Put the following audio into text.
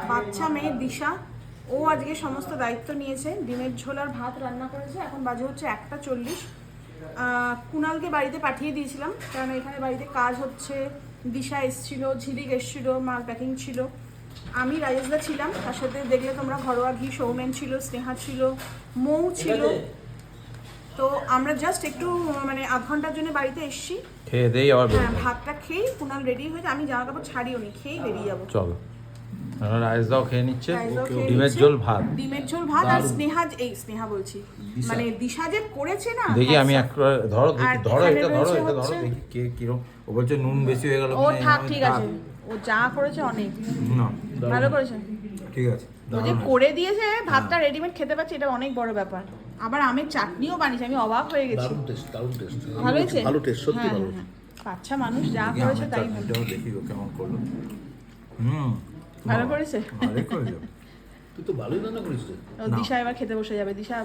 বাচ্চা মেয়ে দিশা, ও আজকে সমস্ত দায়িত্ব নিয়েছে। ডিমের ঝোল আর ভাত রান্না করেছে। এখন বাজে হচ্ছে 1:40। কুণালকে বাড়িতে পাঠিয়ে দিয়েছিলাম, কারণ এখানে বাড়িতে কাজ হচ্ছে। দিশা এসছিল, ঝিলিক এসছিল, মাল প্যাকিং ছিল, আমি রাজেশদা ছিলাম, তার সাথে দেখলে তোমরা ঘরোয়া ঘি, সৌমেন ছিল, স্নেহা ছিল, মৌ ছিল। তো আমরা জাস্ট একটু মানে আধ ঘন্টার জন্য বাড়িতে এসছি, খেয়ে দেই আবার হ্যাঁ ভাতটা খেয়েই কুণাল রেডি হয়েছে, আমি জামা কাপড় ছাড়িও নি, খেয়েই বেরিয়ে যাবো। চলো, রাইসদাও খেয়ে নিচ্ছে, রাইসদাও খেয়ে ডিমের নিচ্ছে। ঝোল ভাত। ডিমের ঝোল ভাত আর স্নেহা বলছি, মানে দিশা যে করেছে না, দেখি আমি হ্যাঁ, একটা ধরো আর ধরো এখানে এটা ধরো রয়েছে এটা ধরো হচ্ছে- দেখি কে কিরকম। ও বলছে নুন বেশি হয়ে গেল। ও থাক, ঠিক আছে, ও যা করেছে অনেক না ভালো করেছে। ঠিক আছে, ও যে করে দিয়েছে, ভাতটা রেডিমেড খেতে পাচ্ছি, এটা অনেক বড় ব্যাপার। আবার আমের চাটনিও বানিয়েছে, আমি অবাক হয়ে গেছি। দারুণ টেস্ট, দারুণ টেস্ট। ভালো হয়েছে, ভালো টেস্ট, সত্যি হ্যাঁ, ভালো। হ্যাঁ, হ্যাঁ। বাচ্চা মানুষ যা করেছে তাই ভালো। দেখি ও কেমন করলো। ভালো করেছে। ভালোই করেছে। তুই তো ভালোই রান্না করিস রে। ও দিশা এবার খেতে বসে যাবে। দিশা